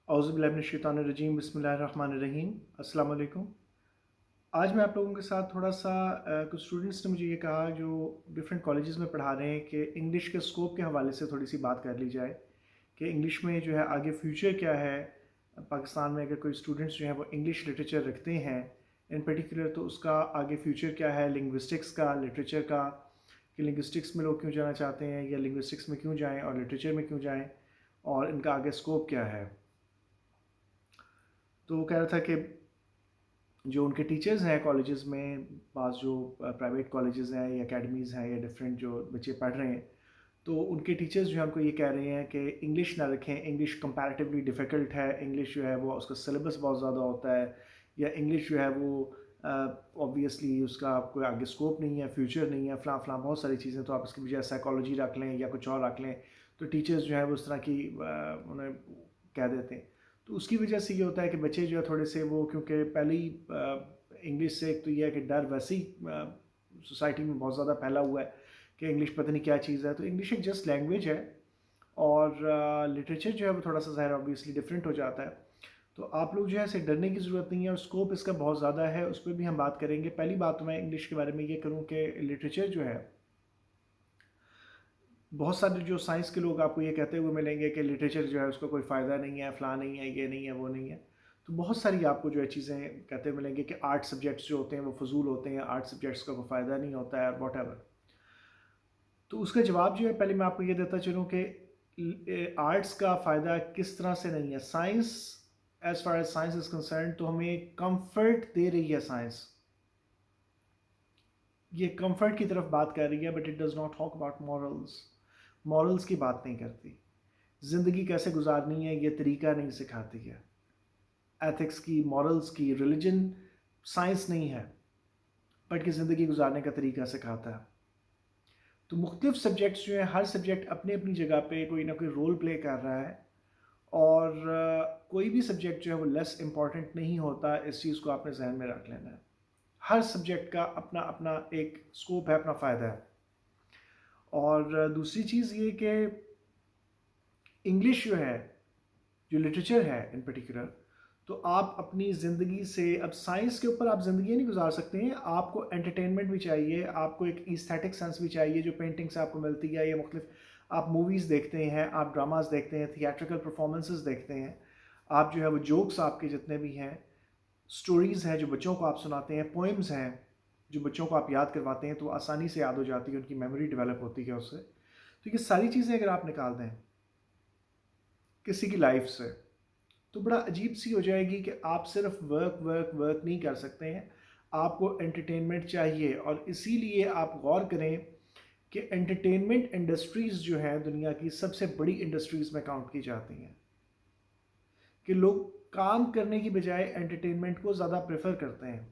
औज़ुबिल्लाहि मिनश्शैतानिर्रजीम बिस्मिल्लाहिर्रहमानिर्रहीम। अस्सलाम वालेकुम। आज मैं आप लोगों के साथ थोड़ा सा कुछ स्टूडेंट्स ने मुझे ये कहा जो डिफरेंट कॉलेजेस में पढ़ा रहे हैं कि इंग्लिश के स्कोप के हवाले से थोड़ी सी बात कर ली जाए कि इंग्लिश में जो है आगे फ्यूचर क्या है। पाकिस्तान में अगर कोई स्टूडेंट्स जो हैं वो इंग्लिश लिटरेचर रखते हैं इन पर्टिकुलर, तो उसका आगे फ्यूचर क्या है लिंग्विस्टिक्स का, लिटरेचर का, कि लिंग्विस्टिक्स में लोग क्यों जाना चाहते हैं या लिंग्विस्टिक्स में क्यों जाएँ और लिटरेचर में क्यों जाएँ, और इनका आगे स्कोप क्या है। तो वो कह रहा था कि जो उनके टीचर्स हैं कॉलेजेस में, पास जो प्राइवेट कॉलेजेस हैं या एकेडमीज़ हैं या डिफरेंट जो बच्चे पढ़ रहे हैं, तो उनके टीचर्स जो हैं उनको ये कह रहे हैं कि इंग्लिश ना रखें, इंग्लिश कंपैरेटिवली डिफ़िकल्ट है, इंग्लिश जो है वो उसका सिलेबस बहुत ज़्यादा होता है, या इंग्लिश जो है वो ऑब्वियसली उसका कोई आगे स्कोप नहीं है, फ्यूचर नहीं है, फ़लाँ फ़लाँ बहुत सारी चीज़ें, तो आप इसकी बजाय साइकोलॉजी रख लें या कुछ और रख लें। तो टीचर्स जो है वो उस तरह की उन्हें कह देते हैं। तो उसकी वजह से ये होता है कि बच्चे जो है थोड़े से वो, क्योंकि पहले ही इंग्लिश से एक तो ये है कि डर वैसे ही सोसाइटी में बहुत ज़्यादा फैला हुआ है कि इंग्लिश पता नहीं क्या चीज़ है। तो इंग्लिश एक जस्ट लैंग्वेज है, और लिटरेचर जो है वो थोड़ा सा ज़ाहिर ऑब्वियसली डिफरेंट हो जाता है। तो आप लोग जो है इसे डरने की ज़रूरत नहीं है, और स्कोप इसका बहुत ज़्यादा है, उस पर भी हम बात करेंगे। पहली बात तो मैं इंग्लिश के बारे में ये करूँ कि लिटरेचर जो है, बहुत सारे जो साइंस के लोग आपको ये कहते हुए मिलेंगे कि लिटरेचर जो है उसका कोई फ़ायदा नहीं है, फ़लाँ नहीं है, ये नहीं है, वो नहीं है। तो बहुत सारी आपको जो है चीज़ें कहते हुए मिलेंगे कि आर्ट सब्जेक्ट्स जो होते हैं वो फ़जूल होते हैं, आर्ट सब्जेक्ट्स का कोई फ़ायदा नहीं होता है, वॉटेवर। तो उसका जवाब जो है पहले मैं आपको ये देता चलूँ कि आर्ट्स का फ़ायदा किस तरह से नहीं है। Science, as far as science is concerned, तो हमें कंफर्ट दे रही है साइंस, ये कंफर्ट की तरफ बात कर रही है, but it does not talk about morals. Morals की बात नहीं करती। ज़िंदगी कैसे गुजारनी है ये तरीका नहीं सिखाती है। एथिक्स की, मॉरल्स की, रिलीजन साइंस नहीं है, बल्कि ज़िंदगी गुजारने का तरीका सिखाता है। तो मुख्तलिफ सब्जेक्ट्स जो हैं, हर सब्जेक्ट अपनी अपनी जगह पे कोई ना कोई रोल प्ले कर रहा है, और कोई भी सब्जेक्ट जो है वो लेस इम्पॉर्टेंट नहीं होता। इस चीज़ को आपने जहन में रख लेना है। हर सब्जेक्ट का अपना अपना एक स्कोप है, अपना फ़ायदा है। और दूसरी चीज़ ये कि इंग्लिश जो है, जो लिटरेचर है इन पर्टिकुलर, तो आप अपनी ज़िंदगी से, अब साइंस के ऊपर आप ज़िंदगी नहीं गुजार सकते हैं, आपको एंटरटेनमेंट भी चाहिए, आपको एक एस्थेटिक सेंस भी चाहिए जो पेंटिंग से आपको मिलती है, या मुख्तलिफ आप मूवीज़ देखते हैं, आप ड्रामास देखते हैं, थिएट्रिकल परफॉर्मेंसेस देखते हैं, आप जो है वो जोक्स आपके जितने भी हैं, स्टोरीज़ हैं जो बच्चों को आप सुनाते हैं, पोइम्स हैं जो बच्चों को आप याद करवाते हैं, तो आसानी से याद हो जाती है, उनकी मेमोरी डेवलप होती है उससे। तो ये सारी चीज़ें अगर आप निकाल दें किसी की लाइफ से, तो बड़ा अजीब सी हो जाएगी कि आप सिर्फ वर्क वर्क वर्क नहीं कर सकते हैं, आपको एंटरटेनमेंट चाहिए। और इसीलिए आप गौर करें कि एंटरटेनमेंट इंडस्ट्रीज़ जो हैं दुनिया की सबसे बड़ी इंडस्ट्रीज़ में काउंट की जाती हैं, कि लोग काम करने की बजाय एंटरटेनमेंट को ज़्यादा प्रेफर करते हैं।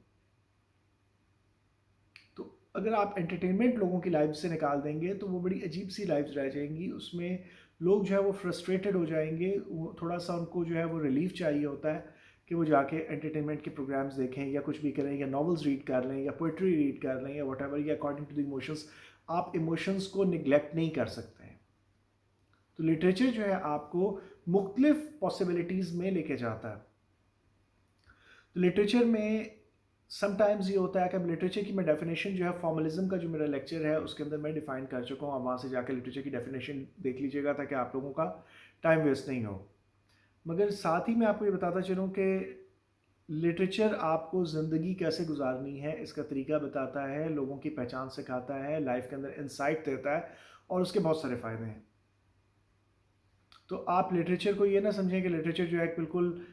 तो अगर आप एंटरटेनमेंट लोगों की लाइफ से निकाल देंगे तो वो बड़ी अजीब सी लाइफ रह जाएंगी, उसमें लोग जो है वो फ्रस्ट्रेटेड हो जाएंगे, वो थोड़ा सा उनको जो है वो रिलीफ चाहिए होता है कि वो जाके एंटरटेनमेंट के प्रोग्राम्स देखें या कुछ भी करें, या नॉवेल्स रीड कर लें या पोइट्री रीड कर लें या वट या अकॉर्डिंग टू द इमोशंस। आप इमोशंस को निगलेक्ट नहीं कर सकते हैं। तो लिटरेचर जो है आपको मुख्तलिफ पॉसिबिलिटीज़ में लेके जाता है। तो लिटरेचर में समटाइम्स ये होता है कि अब लिटरेचर की मैं डेफिनेशन जो है, फॉर्मलिज्म का जो मेरा लेक्चर है उसके अंदर मैं डिफ़ाइन कर चुका हूँ, आप वहाँ से जाकर लिटरेचर की डेफिनेशन देख लीजिएगा ताकि आप लोगों का टाइम वेस्ट नहीं हो। मगर साथ ही मैं आपको ये बताता चलूँ कि लिटरेचर आपको ज़िंदगी कैसे गुजारनी है इसका तरीका बताता है, लोगों की पहचान सिखाता है, लाइफ के अंदर इंसाइट देता है, और उसके बहुत सारे फ़ायदे हैं। तो आप लिटरेचर को ये ना समझें कि लिटरेचर जो है एक बिल्कुल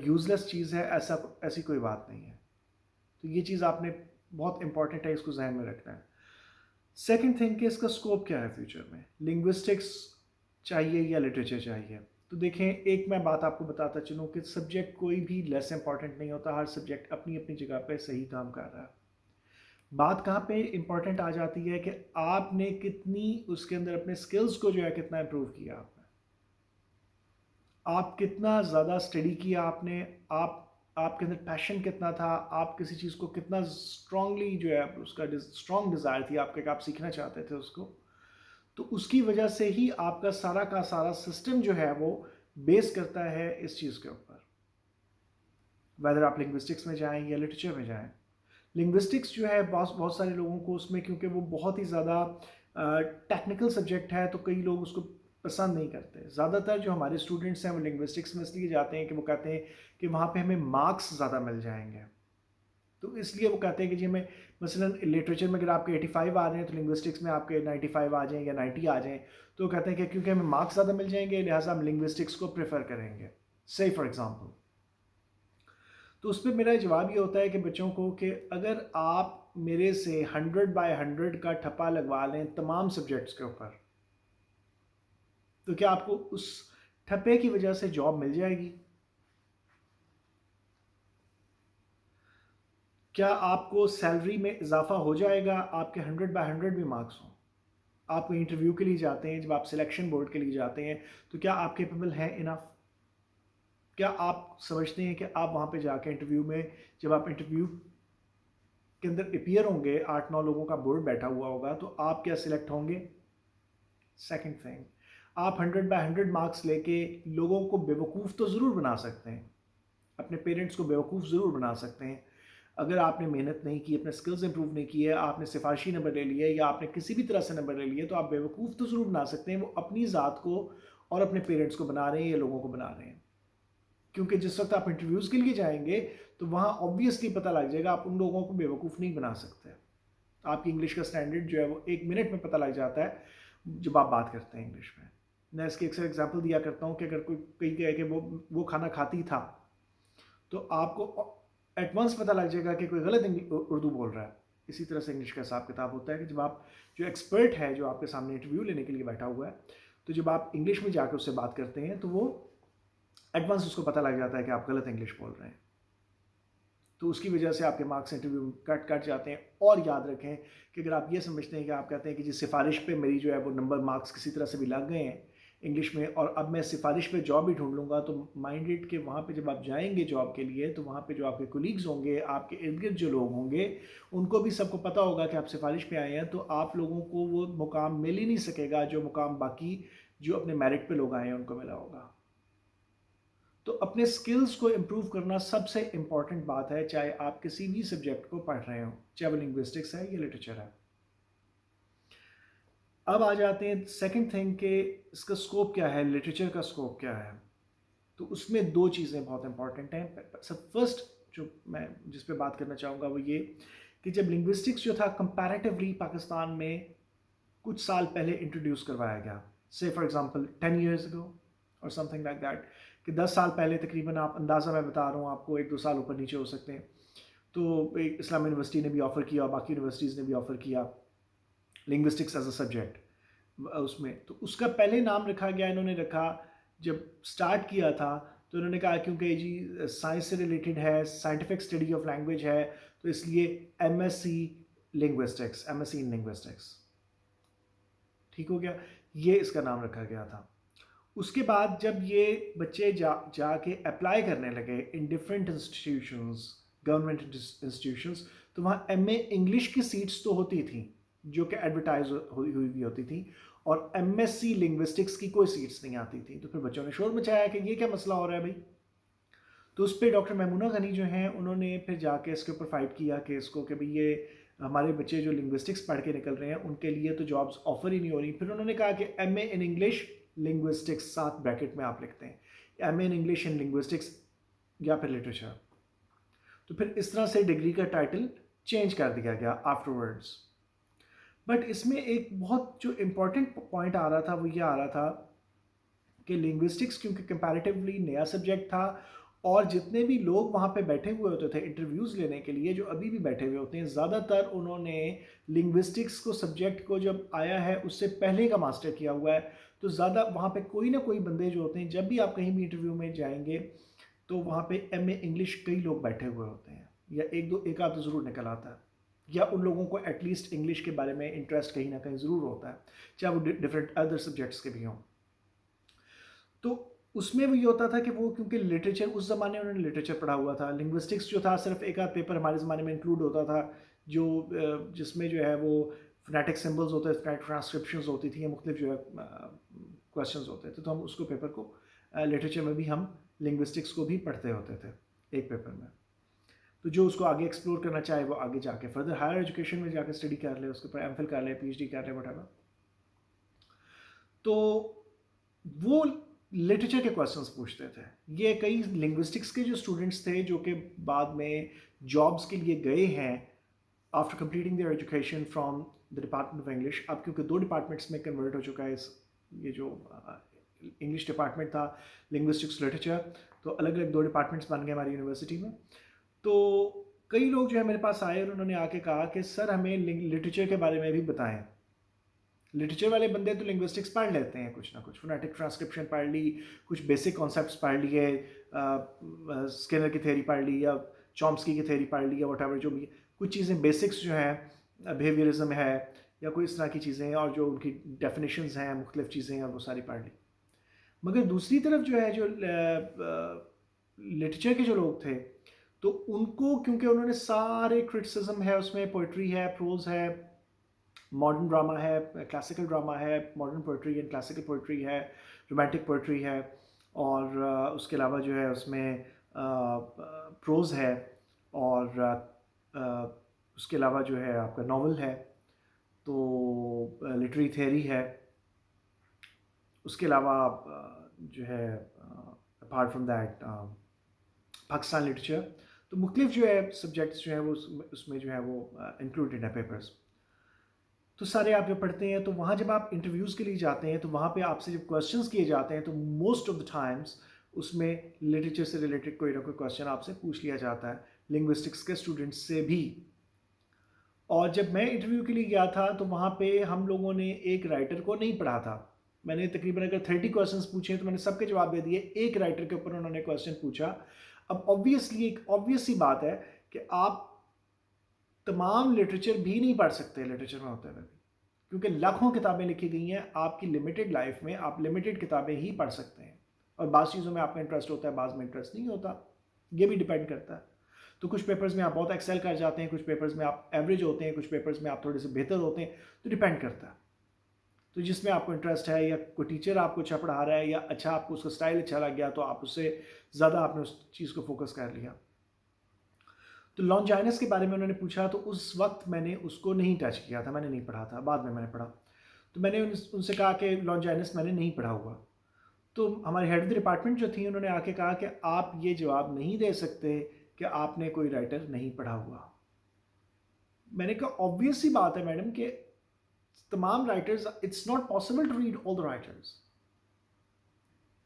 यूज़लेस चीज़ है, ऐसी कोई बात नहीं है। तो ये चीज़ आपने, बहुत इंपॉर्टेंट है, इसको जहन में रखना है। सेकंड थिंग कि इसका स्कोप क्या है फ्यूचर में, लिंग्विस्टिक्स चाहिए या लिटरेचर चाहिए। तो देखें, एक मैं बात आपको बताता चलूँ कि सब्जेक्ट कोई भी लेस इंपॉर्टेंट नहीं होता, हर सब्जेक्ट अपनी अपनी जगह पे सही काम कर रहा है। बात कहाँ पे इंपॉर्टेंट आ जाती है कि आपने कितनी उसके अंदर अपने स्किल्स को जो है कितना इम्प्रूव किया आपने, आप कितना ज़्यादा स्टडी किया आपने, आपके अंदर पैशन कितना था, आप किसी चीज़ को कितना स्ट्रांगली जो है उसका स्ट्रांग डिज़ायर थी आपके कि आप सीखना चाहते थे उसको। तो उसकी वजह से ही आपका सारा का सारा सिस्टम जो है वो बेस करता है इस चीज़ के ऊपर, वेदर आप लिंग्विस्टिक्स में जाएँ या लिटरेचर में जाएँ। लिंग्विस्टिक्स जो है बहुत बहुत सारे लोगों को उसमें, क्योंकि वो बहुत ही ज़्यादा टेक्निकल सब्जेक्ट है, तो कई लोग उसको पसंद नहीं करते। ज़्यादातर जो हमारे स्टूडेंट्स हैं वो लिंग्विस्टिक्स में इसलिए जाते हैं कि वो कहते हैं कि वहाँ पे हमें मार्क्स ज़्यादा मिल जाएंगे, तो इसलिए वो कहते हैं कि जी हमें मसलन लिटरेचर में अगर आपके 85 आ रहे हैं तो लिंग्विस्टिक्स में आपके 95 आ जाएँ या 90 आ जाएँ, तो वो कहते हैं कि क्योंकि हमें मार्क्स ज़्यादा मिल जाएंगे लिहाजा हम लिंग्विस्टिक्स को प्रेफर करेंगे, से फॉर एग्ज़ाम्पल। तो उस पर मेरा जवाब ये होता है कि बच्चों को कि अगर आप मेरे से 100/100 का ठप्पा लगवा लें तमाम सब्जेक्ट्स के ऊपर, तो क्या आपको उस ठप्पे की वजह से जॉब मिल जाएगी? क्या आपको सैलरी में इजाफा हो जाएगा आपके 100/100 भी मार्क्स हों? आप इंटरव्यू के लिए जाते हैं, जब आप सिलेक्शन बोर्ड के लिए जाते हैं, तो क्या आप कैपेबल हैं इनफ? क्या आप समझते हैं कि आप वहाँ पे जाके इंटरव्यू में, जब आप इंटरव्यू के अंदर अपियर होंगे, 8-9 लोगों का बोर्ड बैठा हुआ होगा, तो आप क्या सिलेक्ट होंगे? सेकंड थिंग, आप 100/100 मार्क्स लेके लोगों को बेवकूफ़ तो ज़रूर बना सकते हैं, अपने पेरेंट्स को बेवकूफ़ ज़रूर बना सकते हैं। अगर आपने मेहनत नहीं की, अपने स्किल्स इंप्रूव नहीं किए, आपने सिफारशी नंबर ले लिए या आपने किसी भी तरह से नंबर ले लिए, तो आप बेवकूफ़ तो ज़रूर बना सकते हैं। वो अपनी ज़ात को और अपने पेरेंट्स को बना रहे हैं या लोगों को बना रहे हैं, क्योंकि जिस वक्त आप इंटरव्यूज़ के लिए जाएंगे तो वहाँ ऑब्वियसली पता लग जाएगा, आप उन लोगों को बेवकूफ़ नहीं बना सकते। आपकी इंग्लिश का स्टैंडर्ड जो है वो 1 मिनट में पता लग जाता है जब आप बात करते हैं इंग्लिश में। मैं इसकी अक्सर एग्जांपल दिया करता हूँ कि अगर कोई कहीं कहे कि वो खाना खाती था, तो आपको एट वंस पता लग जाएगा कि कोई गलत उर्दू बोल रहा है। इसी तरह से इंग्लिश का हिसाब किताब होता है कि जब आप, जो एक्सपर्ट है जो आपके सामने इंटरव्यू लेने के लिए बैठा हुआ है, तो जब आप इंग्लिश में जाकर उससे बात करते हैं तो वो एट वंस उसको पता लग जाता है कि आप गलत इंग्लिश बोल रहे हैं, तो उसकी वजह से आपके मार्क्स इंटरव्यू में कट जाते हैं। और याद रखें कि अगर आप ये समझते हैं कि आप कहते हैं कि जिस सिफारिश पे मेरी जो है वो नंबर मार्क्स किसी तरह से भी लग गए हैं इंग्लिश में, और अब मैं सिफारिश पे जॉब भी ढूंढ लूँगा, तो माइंडेड कि वहाँ पे जब आप जाएंगे जॉब के लिए, तो वहाँ पे जो आपके कोलीग्स होंगे, आपके इर्द गिर्द जो लोग होंगे, उनको भी सबको पता होगा कि आप सिफारिश पे आए हैं, तो आप लोगों को वो मुकाम मिल ही नहीं सकेगा जो मुकाम बाकी जो अपने मेरिट पे लोग आए हैं उनको मिला होगा। तो अपने स्किल्स को इम्प्रूव करना सबसे इम्पॉर्टेंट बात है, चाहे आप किसी भी सब्जेक्ट को पढ़ रहे हो, चाहे वो लिंग्विस्टिक्स है या लिटरेचर है। अब आ जाते हैं सेकंड थिंग के इसका स्कोप क्या है, लिटरेचर का स्कोप क्या है। तो उसमें दो चीज़ें बहुत इंपॉर्टेंट हैं। सब फर्स्ट जो मैं जिस पे बात करना चाहूँगा वो ये कि जब लिंग्विस्टिक्स जो था कंपैरेटिवली पाकिस्तान में कुछ साल पहले इंट्रोड्यूस करवाया गया, से फॉर एग्जांपल 10 इयर्स अगो और समथिंग लाइक दैट, कि 10 साल पहले तकरीबन, आप अंदाज़ा मैं बता रहा हूँ आपको, 1-2 साल ऊपर नीचे हो सकते हैं, तो एक इस्लाम यूनिवर्सिटी ने भी ऑफ़र किया और बाकी यूनिवर्सिटीज़ ने भी ऑफ़र किया लिंग्विस्टिक्स एज अ सब्जेक्ट उसमें। तो उसका पहले नाम रखा गया, इन्होंने रखा, जब स्टार्ट किया था तो इन्होंने कहा क्योंकि जी साइंस से रिलेटेड है, साइंटिफिक स्टडी ऑफ लैंग्वेज है, तो इसलिए MSc linguistics, MSc in linguistics, ठीक हो गया, ये इसका नाम रखा गया था। उसके बाद जब ये बच्चे जाके अप्लाई करने लगे in different institutions, government institutions, तो वहाँ एमए इंग्लिश की सीट्स तो होती थी जो कि एडवर्टाइज हुई हुई होती थी, और एमएससी लिंग्विस्टिक्स की कोई सीट्स नहीं आती थी। तो फिर बच्चों ने शोर मचाया कि ये क्या मसला हो रहा है भाई। तो उस पर डॉक्टर महमूना गनी जो हैं उन्होंने फिर जाके इसके ऊपर फाइट किया कि इसको, कि भाई ये हमारे बच्चे जो लिंग्विस्टिक्स पढ़ के निकल रहे हैं उनके लिए तो जॉब्स ऑफर ही नहीं हो रही। फिर उन्होंने कहा कि एमए इन इंग्लिश लिंग्विस्टिक्स, साथ ब्रैकेट में आप लिखते हैं MA in English in linguistics या फिर लिटरेचर। तो फिर इस तरह से डिग्री का टाइटल चेंज कर दिया गया आफ्टरवर्ड्स। बट इसमें एक बहुत जो इम्पोर्टेंट पॉइंट आ रहा था वो ये आ रहा था कि लिंग्विस्टिक्स क्योंकि कंपैरेटिवली नया सब्जेक्ट था, और जितने भी लोग वहाँ पे बैठे हुए होते थे इंटरव्यूज़ लेने के लिए, जो अभी भी बैठे हुए होते हैं, ज़्यादातर उन्होंने लिंग्विस्टिक्स को, सब्जेक्ट को जब आया है उससे पहले का मास्टर किया हुआ है। तो ज़्यादा वहाँ पे कोई ना कोई बंदे जो होते हैं, जब भी आप कहीं भी इंटरव्यू में जाएंगे तो वहाँ पे एमए इंग्लिश कई लोग बैठे हुए होते हैं, या एक आध तो ज़रूर निकल आता है, या उन लोगों को एटलीस्ट इंग्लिश के बारे में इंटरेस्ट कहीं ना कहीं ज़रूर होता है, चाहे वो डिफरेंट अदर सब्जेक्ट्स के भी हों। तो उसमें वो ये होता था कि वो क्योंकि लिटरेचर, उस ज़माने में उन्होंने लिटरेचर पढ़ा हुआ था, लिंग्विस्टिक्स जो था सिर्फ एक आध पेपर हमारे ज़माने में इंक्लूड होता था, जो जिसमें जो है वो फोनेटिक सिंबल्स होते थे, ट्रांसक्रिप्शंस होती थी, मुख्तलिफ जो है क्वेश्चंस होते थे, तो हम उसको पेपर को लिटरेचर में भी हम लिंग्विस्टिक्स को भी पढ़ते होते थे एक पेपर में। तो जो उसको आगे एक्सप्लोर करना चाहे वो आगे जाके फर्दर हायर एजुकेशन में जाकर स्टडी कर ले, उसके ऊपर एमफिल कर ले, पीएचडी कर ले, व्हाटएवर। तो वो लिटरेचर के क्वेश्चंस पूछते थे। ये कई लिंग्विस्टिक्स के जो स्टूडेंट्स थे जो कि बाद में जॉब्स के लिए गए हैं after completing there education from the department of English. अब क्योंकि 2 डिपार्टमेंट्स में कन्वर्ट हो चुका है ये जो इंग्लिश डिपार्टमेंट था, लिंग्विस्टिक्स लिटरेचर, तो अलग अलग 2 डिपार्टमेंट्स बन गए हमारी यूनिवर्सिटी में। तो कई लोग जो है मेरे पास आए और उन्होंने आके कहा कि सर हमें लिटरेचर के बारे में भी बताएं। लिटरेचर वाले बंदे तो लिंग्विस्टिक्स पढ़ लेते हैं, कुछ ना कुछ फोनेटिक ट्रांसक्रिप्शन पढ़ ली, कुछ बेसिक कॉन्सेप्ट्स पढ़ लिए, स्किनर की थ्योरी पढ़ ली या चॉम्स्की की थ्योरी पढ़ ली या वट जो भी कुछ चीज़ें बेसिक्स जो हैं बिहेवियरिज्म है या कोई इस तरह की चीज़ें और जो उनकी डेफिनेशंस हैं मुख्तलिफ चीज़ें हैं वो सारी पढ़ ली। मगर दूसरी तरफ जो है जो लिटरेचर के जो लोग थे तो उनको क्योंकि उन्होंने सारे क्रिटिसिज्म है उसमें, पोइट्री है, प्रोज है, मॉडर्न ड्रामा है, क्लासिकल ड्रामा है, modern poetry and classical poetry है, रोमांटिक पोइट्री है और उसके अलावा जो है उसमें प्रोज है और उसके अलावा जो है आपका नावल है, तो लिटरेरी थ्योरी है। उसके अलावा जो है apart from that Pakistan literature, तो मुख्तलिफ जो है सब्जेक्ट्स जो है वो उसमें जो है वो इंक्लूडेड है पेपर्स। तो सारे आप जब पढ़ते हैं तो वहाँ जब आप इंटरव्यूज़ के लिए जाते हैं तो वहाँ पे आपसे जब क्वेश्चंस किए जाते हैं तो मोस्ट ऑफ द टाइम्स उसमें लिटरेचर से रिलेटेड कोई ना कोई क्वेश्चन आपसे पूछ लिया जाता है, लिंग्विस्टिक्स के स्टूडेंट्स से भी। और जब मैं इंटरव्यू के लिए गया था तो वहाँ पे हम लोगों ने एक राइटर को नहीं पढ़ा था। मैंने तकरीबन अगर 30 क्वेश्चंस पूछे तो मैंने सबके जवाब दे दिए, एक राइटर के ऊपर उन्होंने क्वेश्चन पूछा। अब ऑब्वियसली एक ऑब्वियस सी बात है कि आप तमाम लिटरेचर भी नहीं पढ़ सकते लिटरेचर में होते हुए भी, क्योंकि लाखों किताबें लिखी गई हैं। आपकी लिमिटेड लाइफ में आप लिमिटेड किताबें ही पढ़ सकते हैं और बाज़ चीज़ों में आपका इंटरेस्ट होता है, बाज़ में इंटरेस्ट नहीं होता, ये भी डिपेंड करता है। तो कुछ पेपर्स में आप बहुत एक्सेल कर जाते हैं, कुछ पेपर्स में आप एवरेज होते हैं, कुछ पेपर्स में आप थोड़े से बेहतर होते हैं, तो डिपेंड करता है। तो जिसमें आपको इंटरेस्ट है या कोई टीचर आपको अच्छा पढ़ा रहा है या अच्छा आपको उसका स्टाइल अच्छा लग गया तो आप उससे ज़्यादा आपने उस चीज़ को फोकस कर लिया। तो लॉन्जाइनस के बारे में उन्होंने पूछा तो उस वक्त मैंने उसको नहीं टच किया था, मैंने नहीं पढ़ा था, बाद में मैंने पढ़ा। तो मैंने उनसे कहा कि लॉन्जाइनस मैंने नहीं पढ़ा हुआ। तो हमारे हेड ऑफ द डिपार्टमेंट जो थी उन्होंने आके कहा कि आप ये जवाब नहीं दे सकते कि आपने कोई राइटर नहीं पढ़ा हुआ। मैंने कहा ऑब्वियस सी बात है मैडम कि तमाम writers, it's not possible to read all the writers,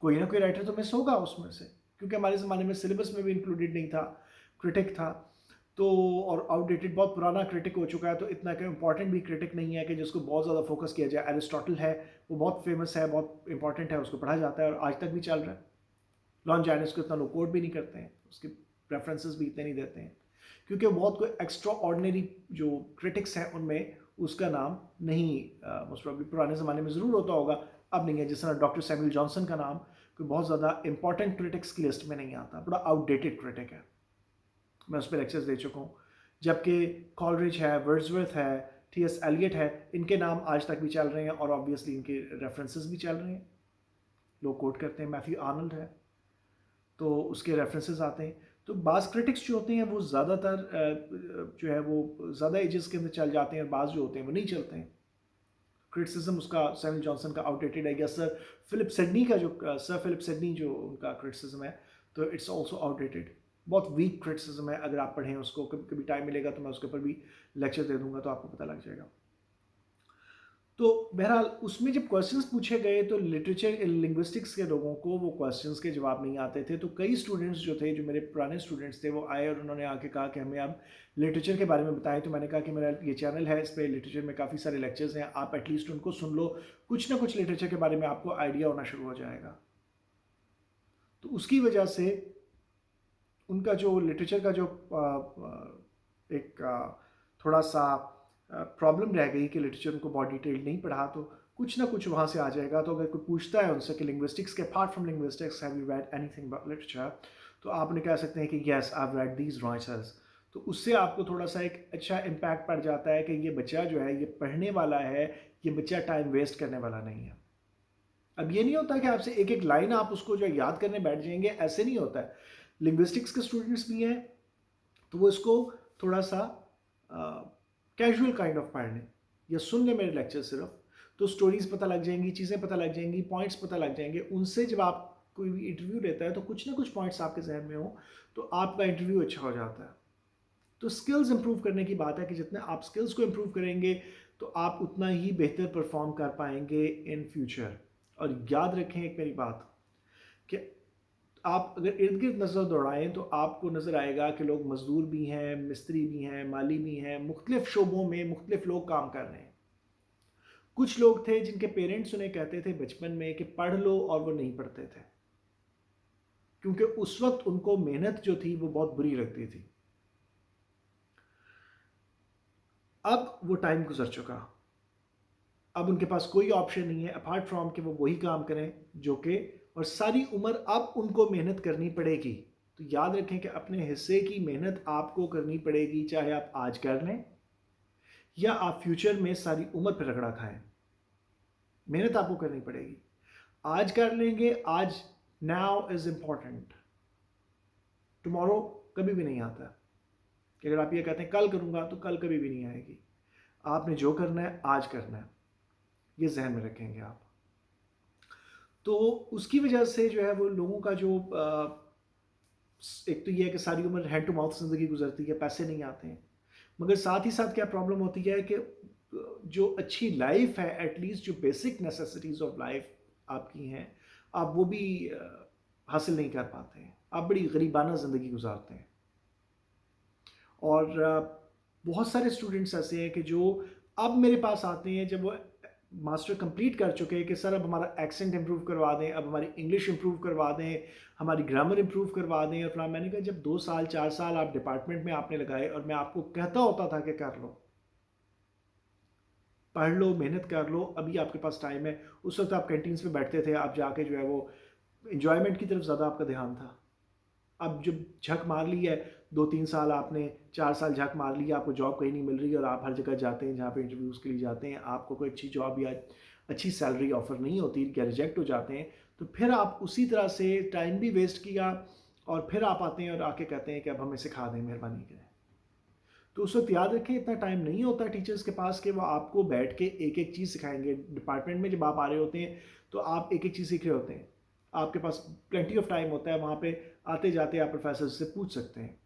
कोई ना कोई राइटर तो मिस होगा उसमें से, क्योंकि हमारे ज़माने में सिलेबस में भी इंक्लूडेड नहीं था, क्रिटिक था तो, और आउटडेटेड बहुत पुराना क्रिटिक हो चुका है, तो इतना कोई इंपॉर्टेंट भी क्रिटिक नहीं है कि जिसको बहुत ज़्यादा फोकस किया जाए। एरिस्टोटल है, वो बहुत फेमस है, बहुत इंपॉर्टेंट है, उसको पढ़ा जाता है और आज तक भी चल रहा है। लॉन्जाइनस को इतना लोग कोट भी नहीं करते हैं, उसके रेफरेंसेस भी इतने नहीं देते हैं, क्योंकि बहुत कोई एक्स्ट्रा ऑर्डिनरी जो क्रिटिक्स हैं उनमें उसका नाम नहीं, मोस्ट प्रॉब्ली पुराने ज़माने में ज़रूर होता होगा, अब नहीं है। जिस तरह डॉक्टर सैमुअल जॉनसन का नाम कोई बहुत ज़्यादा इंपॉर्टेंट क्रिटिक्स की लिस्ट में नहीं आता, बड़ा आउटडेटेड क्रिटिक है, मैं उस पर लेक्चर्स दे चुका हूँ। जबकि कॉलरिज है, वर्ड्सवर्थ है, टी.एस. एलियट है, इनके नाम आज तक भी चल रहे हैं और ऑब्वियसली इनके रेफरेंसेस भी चल रहे हैं, लोग कोट करते हैं। मैथ्यू आर्नल्ड है तो उसके रेफरेंसेस आते हैं। तो बाज़ क्रिटिक्स जो होते हैं वो ज़्यादातर जो है वो ज़्यादा एजेस के अंदर चल जाते हैं और बाज़ जो होते हैं वो नहीं चलते हैं। क्रिटिसिज्म उसका सैमुअल जॉनसन का आउटडेटेड है, या सर फिलिप सिडनी जो उनका क्रिटिसिज्म है तो इट्स ऑल्सो आउटडेटेड, बहुत वीक क्रिटिसिज्म है। अगर आप पढ़ें उसको, कभी कभी टाइम मिलेगा तो मैं उसके ऊपर भी लेक्चर दे दूंगा तो आपको पता लग जाएगा। तो बहरहाल उसमें जब क्वेश्चंस पूछे गए तो लिटरेचर लिंग्विस्टिक्स के लोगों को वो क्वेश्चंस के जवाब नहीं आते थे। तो कई स्टूडेंट्स जो थे, जो मेरे पुराने स्टूडेंट्स थे, वो आए और उन्होंने आके कहा कि हमें आप लिटरेचर के बारे में बताएं। तो मैंने कहा कि मेरा ये चैनल है, इस पर लिटरेचर में काफ़ी सारे लेक्चर्स हैं, आप एटलीस्ट उनको सुन लो, कुछ ना कुछ लिटरेचर के बारे में आपको आइडिया होना शुरू हो जाएगा। तो उसकी वजह से उनका जो लिटरेचर का जो एक थोड़ा सा प्रॉब्लम रह गई कि लिटरेचर उनको बहुत डिटेल नहीं पढ़ा, तो कुछ ना कुछ वहाँ से आ जाएगा। तो अगर कोई पूछता है उनसे कि लिंग्विस्टिक्स के apart from linguistics have you read anything about literature, तो आप उन्हें कह सकते हैं कि yes I have read these writers. तो उससे आपको थोड़ा सा एक अच्छा इम्पैक्ट पड़ जाता है कि ये बच्चा जो है ये पढ़ने वाला है, ये बच्चा टाइम वेस्ट करने वाला नहीं है। अब ये नहीं होता कि आपसे एक एक लाइन आप उसको जो याद करने बैठ जाएंगे, ऐसे नहीं होता है। लिंग्विस्टिक्स के स्टूडेंट्स भी हैं तो वो इसको थोड़ा सा कैजुअल काइंड ऑफ पढ़ लें या सुन लें मेरे लेक्चर सिर्फ, तो स्टोरीज पता लग जाएंगी, चीज़ें पता लग जाएंगी, पॉइंट्स पता लग जाएंगे। उनसे जब आप कोई भी इंटरव्यू लेता है तो कुछ ना कुछ पॉइंट्स आपके जहन में हो तो आपका इंटरव्यू अच्छा हो जाता है। तो स्किल्स इंप्रूव करने की बात है कि जितने आप स्किल्स को इंप्रूव करेंगे तो आप उतना ही बेहतर परफॉर्म कर पाएंगे इन फ्यूचर। और याद रखें एक मेरी बात कि आप अगर इर्द गिर्द नज़र दौड़ाएं तो आपको नज़र आएगा कि लोग मज़दूर भी हैं, मिस्त्री भी हैं, माली भी हैं, मुख्तलिफ शोबों में मुख्तलिफ लोग काम कर रहे हैं। कुछ लोग थे जिनके पेरेंट्स उन्हें कहते थे बचपन में कि पढ़ लो, और वो नहीं पढ़ते थे क्योंकि उस वक्त उनको मेहनत जो थी वो बहुत बुरी लगती थी। अब वो टाइम गुजर चुका, अब उनके पास कोई ऑप्शन नहीं है अपार्ट फ्रॉम कि वो वही काम करें जो कि, और सारी उम्र अब उनको मेहनत करनी पड़ेगी। तो याद रखें कि अपने हिस्से की मेहनत आपको करनी पड़ेगी, चाहे आप आज कर लें या आप फ्यूचर में सारी उम्र पर रगड़ा खाएं। मेहनत आपको करनी पड़ेगी। आज कर लेंगे, आज, नाउ इज इम्पॉर्टेंट, टुमारो कभी भी नहीं आता कि अगर आप ये कहते हैं कल करूंगा तो कल कभी भी नहीं आएगी। आपने जो करना है आज करना है, ये जहन में रखेंगे आप। तो उसकी वजह से जो है वो लोगों का जो एक तो ये है कि सारी उम्र हैंड टू माउथ ज़िंदगी गुजरती है, पैसे नहीं आते हैं, मगर साथ ही साथ क्या प्रॉब्लम होती है कि जो अच्छी लाइफ है, एटलीस्ट जो बेसिक नेसेसिटीज़ ऑफ लाइफ आपकी हैं, आप वो भी हासिल नहीं कर पाते हैं। आप बड़ी गरीबाना ज़िंदगी गुजारते हैं। और बहुत सारे स्टूडेंट्स ऐसे हैं कि जो अब मेरे पास आते हैं जब वो मास्टर कंप्लीट कर चुके हैं कि सर अब हमारा एक्सेंट इंप्रूव करवा दें, अब हमारी इंग्लिश इंप्रूव करवा दें, हमारी ग्रामर इंप्रूव करवा दें। और फिर मैंने कहा जब 2 साल 4 साल आप डिपार्टमेंट में आपने लगाए और मैं आपको कहता होता था कि कर लो, पढ़ लो, मेहनत कर लो, अभी आपके पास टाइम है। उस वक्त आप कैंटीन्स में बैठते थे, आप जाके जो है वो इंजॉयमेंट की तरफ ज़्यादा आपका ध्यान था। अब जब झक मार ली है, 2-3 साल आपने, 4 साल झक मार ली, आपको जॉब कहीं नहीं मिल रही और आप हर जगह जाते हैं जहाँ पे इंटरव्यूज़ के लिए जाते हैं, आपको कोई अच्छी जॉब या अच्छी सैलरी ऑफ़र नहीं होती या रिजेक्ट हो जाते हैं, तो फिर आप उसी तरह से टाइम भी वेस्ट किया और फिर आप आते हैं और आके कहते हैं कि अब हमें सिखा दें, मेहरबानी करें। तो उस वक्त याद रखें इतना टाइम नहीं होता टीचर्स के पास कि वो आपको बैठ के एक एक चीज़ सिखाएंगे। डिपार्टमेंट में जब आप आ रहे होते हैं तो आप एक एक चीज़ सीख रहे होते हैं, आपके पास प्लेंटी ऑफ टाइम होता है, वहाँ पे आते जाते आप प्रोफेसर से पूछ सकते हैं।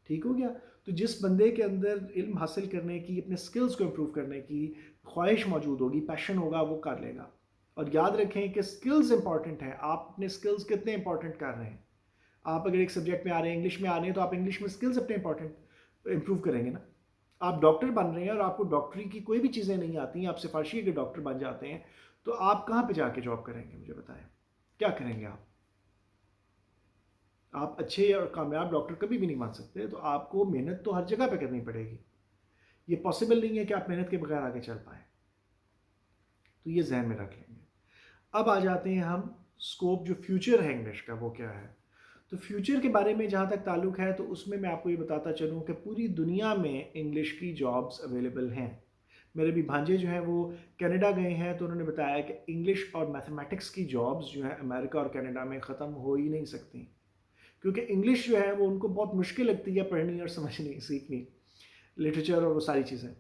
ठीक हो गया। तो जिस बंदे के अंदर इल्म हासिल करने की, अपने स्किल्स को इम्प्रूव करने की ख्वाहिश मौजूद होगी, पैशन होगा, वो कर लेगा। और याद रखें कि स्किल्स इंपॉर्टेंट हैं। आप अपने स्किल्स कितने इंपॉर्टेंट कर रहे हैं। आप अगर एक सब्जेक्ट में आ रहे हैं, इंग्लिश में आ रहे हैं, तो आप इंग्लिश में स्किल्स अपने इंपॉर्टेंट इम्प्रूव करेंगे ना। आप डॉक्टर बन रहे हैं और आपको डॉक्टरी की कोई भी चीज़ें नहीं आती, आप सिफारशी के डॉक्टर बन जाते हैं, तो आप कहाँ पे जाके जॉब करेंगे, मुझे बताएं, क्या करेंगे आप अच्छे और कामयाब डॉक्टर कभी भी नहीं बन सकते। तो आपको मेहनत तो हर जगह पे करनी पड़ेगी। ये पॉसिबल नहीं है कि आप मेहनत के बगैर आगे चल पाएँ। तो ये जहन में रख लेंगे। अब आ जाते हैं हम स्कोप, जो फ्यूचर है इंग्लिश का वो क्या है। तो फ्यूचर के बारे में जहाँ तक ताल्लुक़ है तो उसमें मैं आपको ये बताता चलूँ कि पूरी दुनिया में इंग्लिश की जॉब्स अवेलेबल हैं। मेरे भी भांजे जो हैं वो कनाडा गए हैं, तो उन्होंने बताया कि इंग्लिश और मैथमेटिक्स की जॉब्स जो हैं अमेरिका और कनाडा में ख़त्म हो ही नहीं सकती, क्योंकि इंग्लिश जो है वो उनको बहुत मुश्किल लगती है पढ़नी और समझनी, सीखनी, लिटरेचर और वो सारी चीज़ें।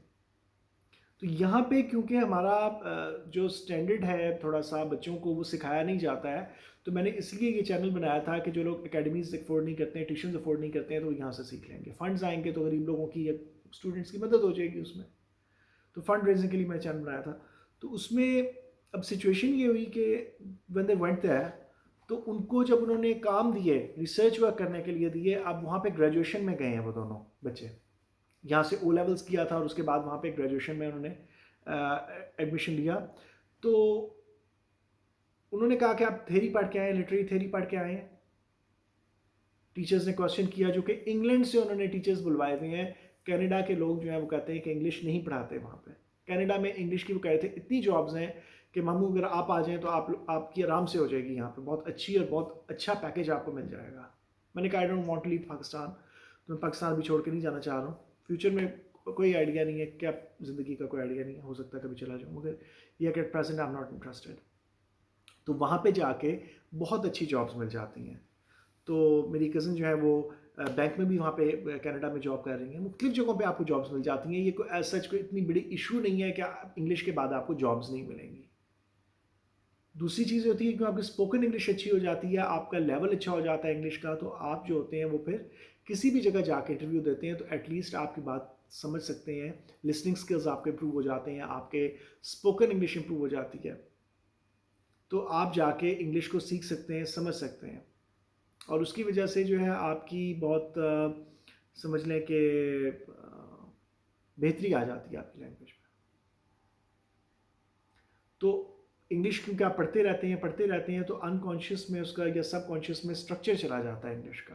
तो यहाँ पे क्योंकि हमारा जो स्टैंडर्ड है थोड़ा सा बच्चों को वो सिखाया नहीं जाता है, तो मैंने इसलिए ये चैनल बनाया था कि जो लोग एकेडमीज़ अफोर्ड नहीं करते हैं, ट्यूशन अफोर्ड नहीं करते हैं, तो यहाँ से सीख लेंगे। फ़ंड्स आएंगे तो गरीब लोगों की या स्टूडेंट्स की मदद हो जाएगी उसमें। तो फ़ंड रेजिंग के लिए मैं चैनल बनाया था। तो उसमें अब सिचुएशन ये हुई कि व्हेन दे वेंट देयर, तो उनको जब उन्होंने काम दिए, रिसर्च वर्क करने के लिए दिए, अब वहाँ पे ग्रेजुएशन में गए हैं वो दोनों बच्चे। यहाँ से ओ लेवल्स किया था और उसके बाद वहाँ पे ग्रेजुएशन में उन्होंने एडमिशन लिया। तो उन्होंने कहा कि आप थ्योरी पढ़ के आए, लिटरेरी थ्योरी पढ़ के आए हैं। टीचर्स ने क्वेश्चन किया, जो कि इंग्लैंड से उन्होंने टीचर्स बुलवाए हुए हैं। कनाडा के लोग जो हैं वो कहते हैं कि इंग्लिश नहीं पढ़ाते वहाँ पे। कनाडा में इंग्लिश की वो कह रहे थे इतनी जॉब्स हैं कि मामू अगर आप आ जाएँ तो आपकी आराम से हो जाएगी यहाँ पे, बहुत अच्छी और बहुत अच्छा पैकेज आपको मिल जाएगा। मैंने कहा I don't want to leave Pakistan, तो मैं पाकिस्तान भी छोड़ के नहीं जाना चाह रहा हूँ। फ्यूचर में कोई आइडिया नहीं है, क्या ज़िंदगी का कोई आइडिया नहीं है, हो सकता है कभी चला जाऊँ, मगर یا کہ at present I am not interested. تو وہاں پہ جا کے بہت اچھی جابس مل جاتی ہیں. تو میری کزن جو ہے وہ بینک میں بھی وہاں پہ کینیڈا میں جاب کر رہی ہیں. مختلف جگہوں پہ آپ کو جابس مل جاتی ہیں. یہ کوئی ایز سچ کوئی اتنی بڑی ایشو نہیں ہے کہ انگلش کے بعد آپ کو جابس نہیں ملیں گی. دوسری چیز ہوتی ہے کہ آپ کی اسپوکن انگلش اچھی ہو جاتی ہے, آپ کا لیول اچھا ہو جاتا ہے انگلش کا, تو آپ جو ہوتے ہیں وہ پھر کسی بھی جگہ جا کے انٹرویو دیتے ہیں تو ایٹ لیسٹ آپ کی بات سمجھ سکتے ہیں. لسننگ اسکلز آپ کے امپروو ہو جاتے ہیں, آپ کے اسپوکن انگلش امپروو ہو جاتی ہے, تو آپ جا کے انگلش کو سیکھ سکتے ہیں, سمجھ سکتے ہیں. اور اس کی وجہ سے جو ہے آپ کی بہت سمجھ لیں کہ بہتری آ جاتی ہے آپ کی لینگویج میں. تو انگلش کیونکہ آپ پڑھتے رہتے ہیں تو انکانشیس میں اس کا یا سب کانشیس میں اسٹرکچر چلا جاتا ہے انگلش کا.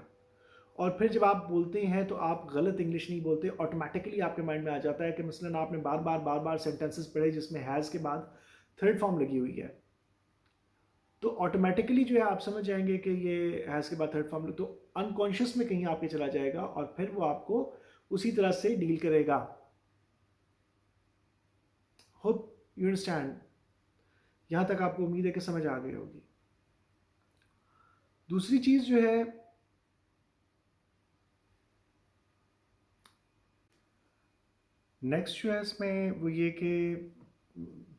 اور پھر جب آپ بولتے ہیں تو آپ غلط انگلش نہیں بولتے, آٹومیٹکلی آپ کے مائنڈ میں آ جاتا ہے کہ مثلاً آپ نے بار بار سینٹینسز پڑھے جس میں ہیز کے بعد تھرڈ فارم لگی ہوئی ہے, تو آٹومیٹکلی جو ہے آپ سمجھ جائیں گے کہ یہ ہیز کے بعد تھرڈ فارم, تو انکانشیس میں کہیں آپ کے چلا جائے گا اور پھر وہ آپ کو اسی طرح سے ڈیل کرے گا. Hope you understand. یہاں تک آپ کو امید ہے کہ سمجھ آ گئی ہوگی. دوسری چیز جو ہے نیکسٹ جو ہے اس میں وہ یہ کہ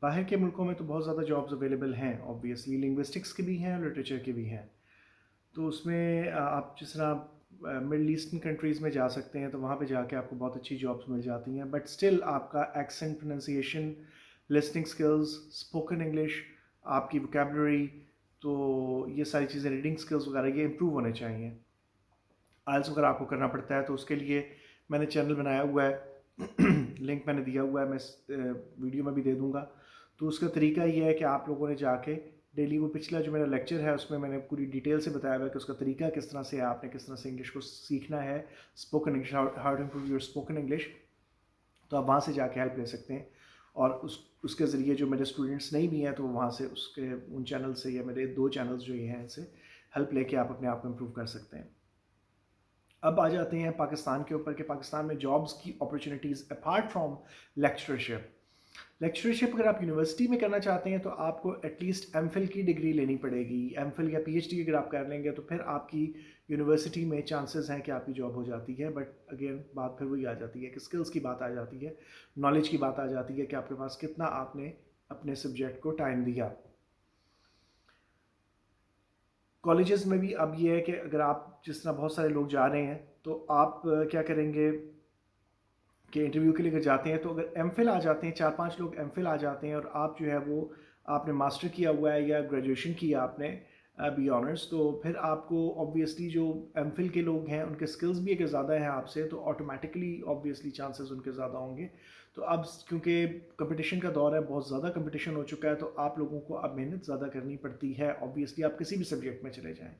باہر کے ملکوں میں تو بہت زیادہ جابز اویلیبل ہیں, آبویسلی لنگوسٹکس کی بھی ہیں اور لٹریچر کی بھی ہیں. تو اس میں آپ جس طرح مڈل ایسٹرن کنٹریز میں جا سکتے ہیں تو وہاں پہ جا کے آپ کو بہت اچھی جابس مل جاتی ہیں, بٹ اسٹل آپ کا accent, pronunciation, listening skills, spoken English, آپ کی ووکیبلری, تو یہ ساری چیزیں, ریڈنگ اسکلز وغیرہ یہ امپروو ہونے چاہیے. آئلس اگر آپ کو کرنا پڑتا ہے تو اس کے لیے میں نے چینل بنایا ہوا ہے, لنک میں نے دیا ہوا ہے, میں ویڈیو میں بھی دے دوں گا. تو اس کا طریقہ یہ ہے کہ آپ لوگوں نے جا کے ڈیلی, وہ پچھلا جو میرا لیکچر ہے اس میں نے پوری ڈیٹیل سے بتایا ہوا ہے کہ اس کا طریقہ کس طرح سے ہے, آپ نے کس طرح سے انگلش کو سیکھنا ہے, spoken English, how to improve your spoken English. تو آپ وہاں سے جا کے ہیلپ لے سکتے ہیں, اور اس کے ذریعے جو میرے اسٹوڈنٹس نہیں بھی ہیں تو وہاں سے اس کے ان چینل سے, یا میرے 2 چینلز جو یہ ہیں ان سے ہیلپ لے کے آپ اپنے آپ کو امپروو کر سکتے ہیں. اب آ جاتے ہیں پاکستان کے اوپر کہ پاکستان میں جابس کی opportunities apart from lectureship. Lectureship اگر آپ یونیورسٹی میں کرنا چاہتے ہیں تو آپ کو ایٹ لیسٹ ایم فل کی ڈگری لینی پڑے گی. ایم فل یا پی ایچ ڈی اگر آپ کر لیں گے تو پھر آپ کی یونیورسٹی میں چانسز ہیں کہ آپ کی جاب ہو جاتی ہے. بٹ اگین بات پھر وہی آ جاتی ہے کہ اسکلس کی بات آ جاتی ہے, نالج کی بات آ جاتی ہے کہ آپ کے پاس کتنا آپ نے اپنے سبجیکٹ کو ٹائم دیا. کالجز میں بھی اب یہ ہے کہ اگر آپ جس طرح بہت سارے لوگ جا رہے ہیں تو آپ کیا کریں گے کہ انٹرویو کے لیے اگر جاتے ہیں تو اگر ایم فل آ جاتے ہیں, 4-5 لوگ ایم فل آ جاتے ہیں, اور آپ جو ہے وہ آپ نے ماسٹر کیا ہوا ہے یا گریجویشن کیا آپ نے بی آنرس, تو پھر آپ کو آبویسلی جو ایم فل کے لوگ ہیں ان کے اسکلز بھی اگر زیادہ ہیں آپ سے تو آٹومیٹکلی آبویسلی چانسز ان کے زیادہ ہوں گے. تو اب کیونکہ کمپٹیشن کا دور ہے, بہت زیادہ کمپٹیشن ہو چکا ہے, تو آپ لوگوں کو اب محنت زیادہ کرنی پڑتی ہے. آبویسلی آپ کسی بھی سبجیکٹ میں چلے جائیں,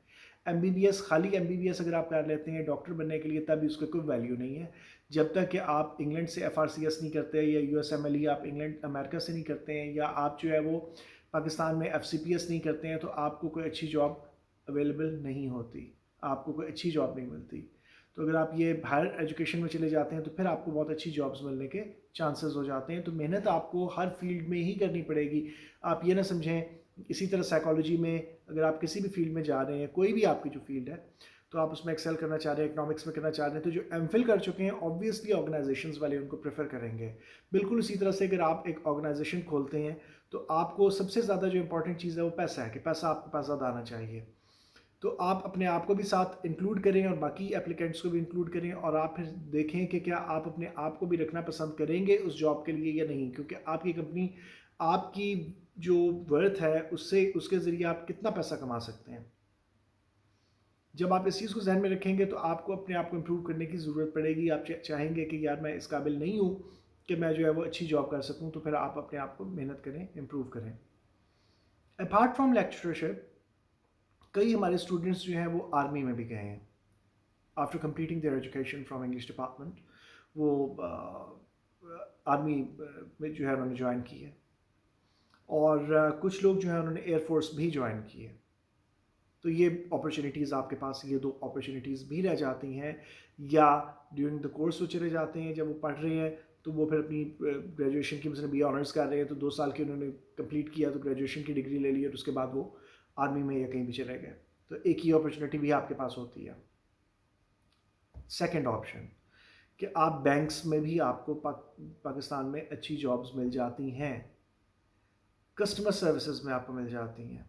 ایم بی بی ایس, خالی ایم بی بی ایس اگر آپ کر لیتے ہیں ڈاکٹر بننے کے لیے, تب اس کا کوئی ویلیو نہیں ہے جب تک کہ آپ انگلینڈ سے ایف آر سی ایس نہیں کرتے, یا U S M L E آپ انگلینڈ امریکہ سے نہیں کرتے ہیں, یا آپ جو ہے وہ پاکستان میں ایف سی پی ایس نہیں کرتے ہیں, تو آپ کو کوئی اچھی جاب اویلیبل نہیں ہوتی, آپ کو کوئی اچھی جاب نہیں ملتی. تو اگر آپ یہ ہائر ایجوکیشن میں چلے جاتے ہیں تو پھر آپ کو بہت اچھی جابس ملنے کے چانسز ہو جاتے ہیں. تو محنت آپ کو ہر فیلڈ میں ہی کرنی پڑے گی. آپ یہ نہ سمجھیں, اسی طرح سائیکالوجی میں اگر آپ کسی بھی فیلڈ میں جا رہے ہیں, کوئی بھی آپ کی جو فیلڈ ہے, تو آپ اس میں ایکسل کرنا چاہ رہے ہیں, اکنامکس میں کرنا چاہ رہے ہیں, تو جو ایم فل کر چکے ہیں آبویسلی آرگنائزیشنز والے ان کو پریفر کریں گے. بالکل اسی طرح سے اگر آپ ایک آرگنائزیشن کھولتے ہیں تو آپ کو سب سے زیادہ جو امپورٹنٹ چیز ہے وہ پیسہ ہے, کہ پیسہ آپ کے پاس زیادہ آنا چاہیے. تو آپ اپنے آپ کو بھی ساتھ انکلوڈ کریں اور باقی اپلیکینٹس کو بھی انکلوڈ کریں, اور آپ پھر دیکھیں کہ کیا آپ اپنے آپ کو بھی رکھنا پسند کریں گے اس جاب کے لیے یا نہیں, کیونکہ آپ کی کمپنی آپ کی جو ورتھ ہے اس کے ذریعے آپ کتنا پیسہ کما سکتے ہیں. جب آپ اس چیز کو ذہن میں رکھیں گے تو آپ کو اپنے آپ کو امپروو کرنے کی ضرورت پڑے گی. آپ چاہیں گے کہ یار میں اس قابل نہیں ہوں کہ میں جو ہے وہ اچھی جاب کر سکوں, تو پھر آپ اپنے آپ کو محنت کریں, امپروو کریں. اپارٹ فرام لیکچرشپ, کئی ہمارے اسٹوڈنٹس جو ہیں وہ آرمی میں بھی گئے ہیں. After completing their education from English department, وہ آرمی میں جو ہے انہوں نے جوائن کی ہے, اور کچھ لوگ جو ہیں انہوں نے ایئر فورس بھی جوائن کی ہے. تو یہ اپرچونیٹیز آپ کے پاس, یہ 2 اپرچونیٹیز بھی رہ جاتی ہیں, یا ڈیورنگ دا کورس وہ چلے جاتے ہیں جب وہ پڑھ رہے ہیں, تو وہ پھر اپنی گریجویشن کی مثلا بی اے آنرس کر رہے ہیں تو 2 سال کی انہوں نے کمپلیٹ کیا تو گریجویشن کی ڈگری لے لی اور اس کے بعد وہ آرمی میں یا کہیں بھی چلے گئے. تو ایک ہی اپرچونیٹی بھی آپ کے پاس ہوتی ہے. سیکنڈ آپشن کہ آپ بینکس میں بھی آپ کو پاکستان میں اچھی جابز مل جاتی ہیں, کسٹمر سروسز میں آپ کو مل جاتی ہیں.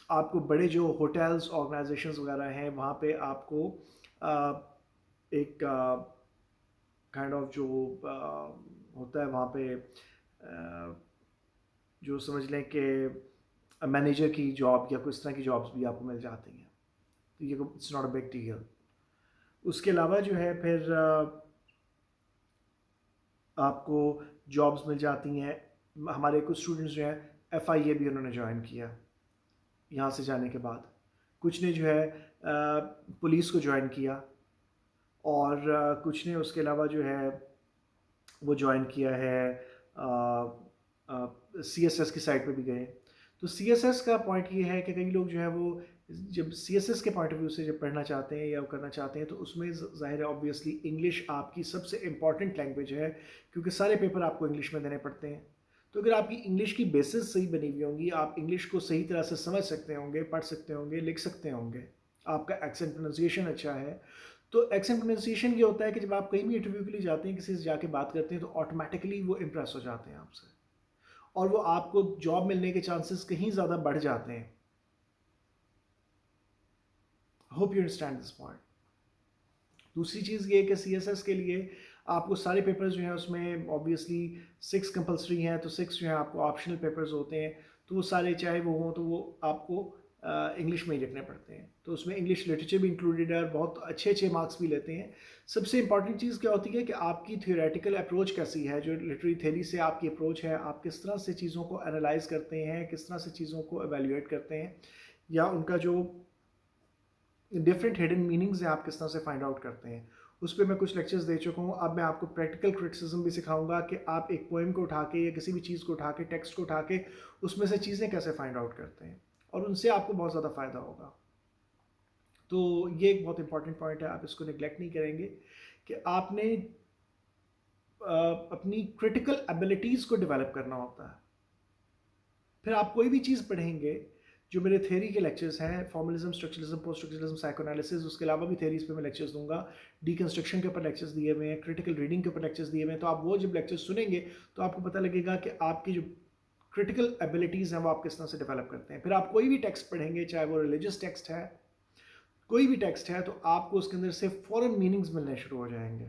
آپ کو بڑے جو ہوٹلز آرگنائزیشنز وغیرہ ہیں وہاں پہ آپ کو ایک کائنڈ آف جو ہوتا ہے وہاں پہ جو سمجھ لیں کہ مینیجر کی جاب یا کچھ طرح کی جابز بھی آپ کو مل جاتی ہیں. تو یہ it's not a big deal. اس کے علاوہ جو ہے پھر آپ کو جابز مل جاتی ہیں. ہمارے کچھ اسٹوڈنٹس جو ہیں FIA بھی انہوں نے جوائن کیا یہاں سے جانے کے بعد. کچھ نے جو ہے پولیس کو جوائن کیا اور کچھ نے اس کے علاوہ جو ہے وہ جوائن کیا ہے CSS کی سائٹ پہ بھی گئے. تو CSS کا پوائنٹ یہ ہے کہ کئی لوگ جو ہے وہ جب CSS کے پوائنٹ آف ویو سے جب پڑھنا چاہتے ہیں یا وہ کرنا چاہتے ہیں تو اس میں ظاہر ہے آبویسلی انگلش آپ کی سب سے امپورٹنٹ لینگویج ہے کیونکہ سارے پیپر آپ کو انگلش میں دینے پڑتے ہیں. تو اگر آپ کی انگلش کی بیسس صحیح بنی ہوئی ہوں گی, آپ انگلش کو صحیح طرح سے سمجھ سکتے ہوں گے, پڑھ سکتے ہوں گے, لکھ سکتے ہوں گے, آپ کا ایکسنٹ پروننسیشن اچھا ہے. تو ایکسنٹ پروننسیشن یہ ہوتا ہے کہ جب آپ کہیں بھی انٹرویو کے لیے جاتے ہیں, کسی سے جا کے بات کرتے ہیں تو آٹومیٹکلی وہ امپریس ہو جاتے ہیں آپ سے اور وہ آپ کو جاب ملنے کے چانسز کہیں زیادہ بڑھ جاتے ہیں. Hope you understand this point. دوسری چیز یہ کہ CSS کے لیے آپ کو سارے پیپرز جو ہیں اس میں آبویسلی 6 کمپلسری ہیں, تو 6 جو ہیں آپ کو آپشنل پیپرز ہوتے ہیں. تو وہ سارے چاہے وہ ہوں تو وہ آپ کو انگلش میں ہی لکھنے پڑتے ہیں. تو اس میں انگلش لٹریچر بھی انکلوڈیڈ ہے اور بہت اچھے مارکس بھی لیتے ہیں. سب سے امپورٹنٹ چیز کیا ہوتی ہے کہ آپ کی تھیوریٹیکل اپروچ کیسی ہے, جو لٹری تھیوری سے آپ کی اپروچ ہے, آپ کس طرح سے چیزوں کو انالائز کرتے ہیں, کس طرح سے چیزوں کو ایویلیویٹ کرتے ہیں, یا ان کا جو ڈفرینٹ ہڈن میننگز ہیں آپ کس طرح سے فائنڈ آؤٹ کرتے ہیں. اس پہ میں کچھ لیکچرز دے چکا ہوں. اب میں آپ کو پریکٹیکل کرٹیسزم بھی سکھاؤں گا کہ آپ ایک پوئم کو اٹھا کے یا کسی بھی چیز کو اٹھا کے, ٹیکسٹ کو اٹھا کے اس میں سے چیزیں کیسے فائنڈ آؤٹ کرتے ہیں, اور ان سے آپ کو بہت زیادہ فائدہ ہوگا. تو یہ ایک بہت امپورٹنٹ پوائنٹ ہے, آپ اس کو نگلیکٹ نہیں کریں گے کہ آپ نے اپنی کرٹیکل ایبلٹیز کو ڈیولپ کرنا ہوتا ہے. پھر آپ کوئی بھی چیز پڑھیں گے, جو میرے تھیوری کے لیکچرز ہیں, formalism, structuralism, post structuralism, psychoanalysis, اس کے علاوہ بھی تھیوریز پہ میں لیکچرز دوں گا. ڈیکنسٹرکشن کے اوپر لیکچرز دیے ہوئے ہیں, کرٹیکل ریڈنگ کے اوپر لیکچرز دیے ہوئے ہیں. تو آپ وہ جب لیکچرز سنیں گے تو آپ کو پتہ لگے گا کہ آپ کی جو کرٹیکل ایبلٹیز ہیں وہ آپ کس طرح سے ڈیولپ کرتے ہیں. پھر آپ کوئی بھی ٹیکسٹ پڑھیں گے, چاہے وہ ریلیجس ٹیکسٹ ہے, کوئی بھی ٹیکسٹ ہے, تو آپ کو اس کے اندر سے فوراً میننگز ملنے شروع ہو جائیں گے,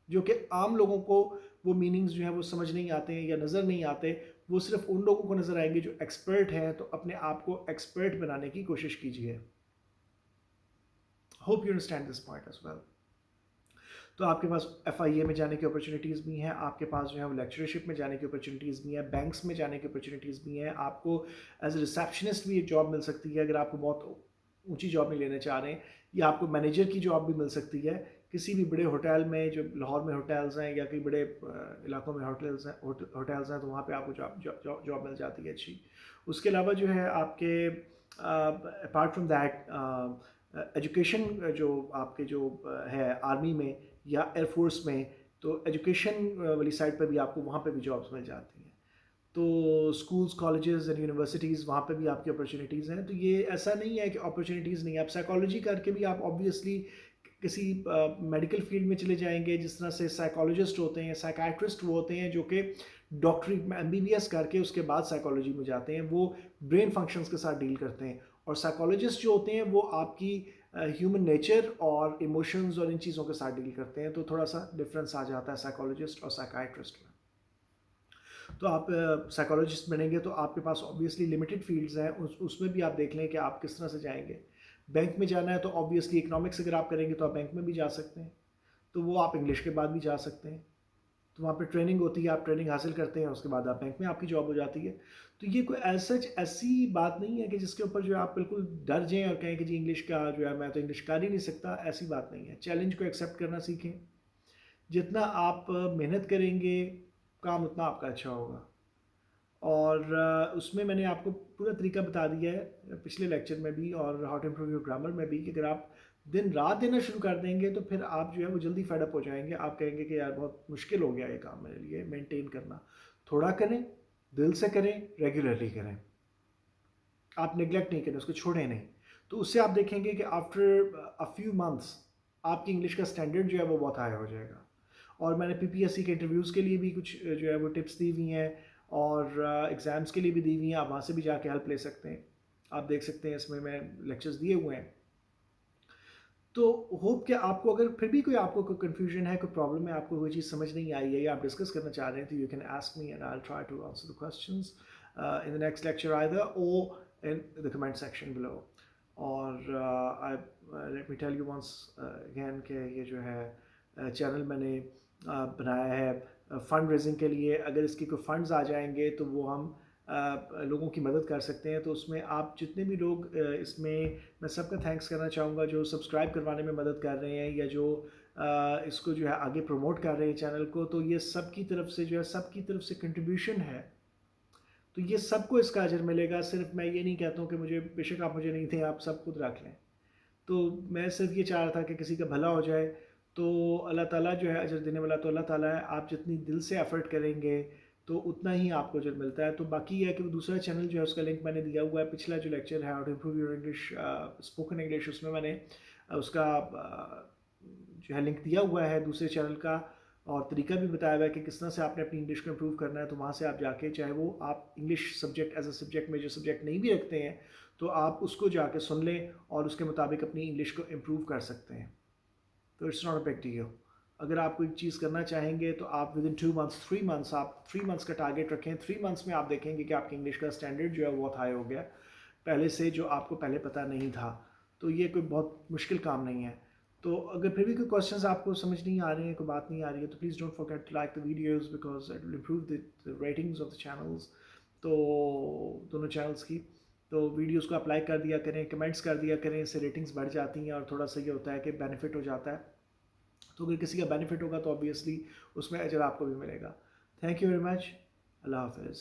جو کہ عام لوگوں کو وہ میننگز جو ہیں وہ سمجھ نہیں آتے ہیں یا نظر نہیں آتے. وہ صرف ان لوگوں کو نظر آئیں گے جو ایکسپرٹ ہیں. تو اپنے آپ کو ایکسپرٹ بنانے کی کوشش کیجیے. Hope you understand this point as well. تو آپ کے پاس FIA میں جانے کی اپرچونیٹیز بھی ہیں, آپ کے پاس جو ہے وہ لیکچرشپ میں جانے کی اپرچونیٹیز بھی ہیں, بینکس میں جانے کی اپرچونیٹیز بھی ہیں. آپ کو ایز اے ریسیپشنسٹ بھی ایک جاب مل سکتی ہے اگر آپ کو بہت اونچی جاب نہیں لینا چاہ رہے ہیں, یا آپ کو مینیجر کی جاب بھی مل سکتی ہے کسی بھی بڑے ہوٹل میں, جو لاہور میں ہوٹلز ہیں یا کئی بڑے علاقوں میں ہوٹلز ہیں, تو وہاں پہ آپ کو جاب مل جاتی ہے اچھی. اس کے علاوہ جو ہے آپ کے اپارٹ فرام دیٹ ایجوکیشن جو آپ کے جو ہے آرمی میں یا ایئر فورس میں, تو ایجوکیشن والی سائڈ پہ بھی آپ کو وہاں پہ بھی جابس مل جاتی ہیں. تو اسکولز, کالجز اینڈ یونیورسٹیز, وہاں پہ بھی آپ کی اپرچونیٹیز ہیں. تو یہ ایسا نہیں ہے کہ اپرچونیٹیز نہیں ہے. آپ سائیکالوجی کر کے بھی آپ آبویسلی کسی میڈیکل فیلڈ میں چلے جائیں گے, جس طرح سے سائیکالوجسٹ ہوتے ہیں, سائیکائٹرسٹ وہ ہوتے ہیں جو کہ ڈاکٹری MBBS کر کے اس کے بعد سائیکالوجی میں جاتے ہیں. وہ برین فنکشنز کے ساتھ ڈیل کرتے ہیں. اور سائیکالوجسٹ جو ہوتے ہیں وہ آپ کی ہیومن نیچر اور ایموشنز اور ان چیزوں کے ساتھ ڈیل کرتے ہیں. تو تھوڑا سا ڈفرینس آ جاتا ہے سائیکالوجسٹ اور سائیکائٹرسٹ میں. تو آپ سائیکالوجسٹ بنیں گے تو آپ کے پاس آبویسلی لمیٹڈ فیلڈز ہیں. اس میں بھی آپ دیکھ لیں کہ آپ کس طرح سے جائیں گے. بینک میں جانا ہے تو آبویسلی اکنامکس اگر آپ کریں گے تو آپ بینک میں بھی جا سکتے ہیں, تو وہ آپ انگلش کے بعد بھی جا سکتے ہیں. تو وہاں پہ ٹریننگ ہوتی ہے, آپ ٹریننگ حاصل کرتے ہیں, اس کے بعد آپ بینک میں آپ کی جاب ہو جاتی ہے. تو یہ کوئی ایسی بات نہیں ہے کہ جس کے اوپر جو ہے آپ بالکل ڈر جائیں اور کہیں کہ جی انگلش کا جو ہے میں تو انگلش کر ہی نہیں سکتا. ایسی بات نہیں ہے. چیلنج کو ایکسیپٹ کرنا سیکھیں. جتنا آپ محنت کریں گے کام اتنا آپ کا اچھا ہوگا. اور اس میں نے آپ کو پورا طریقہ بتا دیا ہے پچھلے لیکچر میں بھی اور how to improve your grammar میں بھی, کہ اگر آپ दिन रात देना शुरू कर देंगे तो फिर आप जो है वो जल्दी फेड अप हो जाएंगे, आप कहेंगे कि यार बहुत मुश्किल हो गया ये काम मेरे लिए मेंटेन करना। थोड़ा करें, दिल से करें, रेगुलरली करें, आप नेग्लेक्ट नहीं करें, उसको छोड़ें नहीं। तो उससे आप देखेंगे कि आफ्टर अ फ्यू मंथ्स आपकी इंग्लिश का स्टैंडर्ड जो है वो बहुत हाई हो जाएगा। और मैंने पीपीएससी के इंटरव्यूज़ के लिए भी कुछ जो है वो टिप्स दी हुई हैं, और एग्ज़ाम्स के लिए भी दी हुई हैं, आप वहाँ से भी जाके हेल्प ले सकते हैं। आप देख सकते हैं इसमें मैं लेक्चर्स दिए हुए हैं। तो होप कि आपको अगर फिर भी कोई आपको कोई कन्फ्यूजन है, कोई प्रॉब्लम है, आपको कोई चीज़ समझ नहीं आई है या आप डिस्कस करना चाह रहे हैं, तो you can ask me and I will try to answer the questions in the next lecture either or in the comment section below. और let me tell you once again कि ये जो है चैनल मैंने बनाया है फ़ंड रेजिंग के लिए। अगर इसके कोई फ़ंड्स आ जाएंगे तो वो हम लोगों की मदद कर सकते हैं। तो उसमें आप जितने भी लोग इसमें, मैं सबका थैंक्स करना चाहूँगा जो सब्सक्राइब करवाने में मदद कर रहे हैं या जो इसको जो है आगे प्रमोट कर रहे हैं चैनल को, तो ये सब की तरफ से जो है, सबकी तरफ से कंट्रीब्यूशन है। तो ये सबको इसका अजर मिलेगा। सिर्फ मैं ये नहीं कहता हूँ कि मुझे, बेशक आप मुझे नहीं थे, आप सब खुद रख लें। तो मैं सिर्फ ये चाह रहा था कि किसी का भला हो जाए। तो अल्लाह ताला जो है अजर देने वाला तो अल्लाह ताला है। आप जितनी दिल से एफर्ट करेंगे तो उतना ही आपको अजर मिलता है। तो बाकी ये है कि वो दूसरा चैनल जो है उसका लिंक मैंने दिया हुआ है। पिछला जो लेक्चर है how to improve your English spoken English, उसमें मैंने उसका जो है लिंक दिया हुआ है दूसरे चैनल का, और तरीका भी बताया हुआ है कि किस तरह से आपने अपनी इंग्लिश को इम्प्रूव करना है। तो वहाँ से आप जाके, चाहे वो आप English subject as a subject major subject नहीं भी रखते हैं, तो आप उसको जाके सुन लें और उसके मुताबिक अपनी इंग्लिश को इम्प्रूव कर सकते हैं। तो it's not a big deal. अगर आप कोई चीज़ करना चाहेंगे तो आप विद इन 2 मंथ्स 3 मंथ्स, आप 3 मंथ्स का टारगेट रखें। 3 मंथ्स में आप देखेंगे कि आपकी इंग्लिश का स्टैंडर्ड जो है वो बहुत हाई हो गया पहले से, जो आपको पहले पता नहीं था। तो ये कोई बहुत मुश्किल काम नहीं है। तो अगर फिर भी कोई क्वेश्चंस आपको समझ नहीं आ रहे हैं, कोई बात नहीं आ रही है, तो please don't forget to like the videos because it will improve the ratings of the channels. तो दोनों चैनल्स की, तो वीडियोस को आप लाइक कर दिया करें, कमेंट्स कर दिया करें, इससे रेटिंग्स बढ़ जाती हैं और थोड़ा सा ये होता है कि बेनिफिट हो जाता है। तो अगर किसी का बेनिफिट होगा तो ऑब्वियसली उसमें अजर आपको भी मिलेगा। Thank you very much. अल्लाह हाफिज़।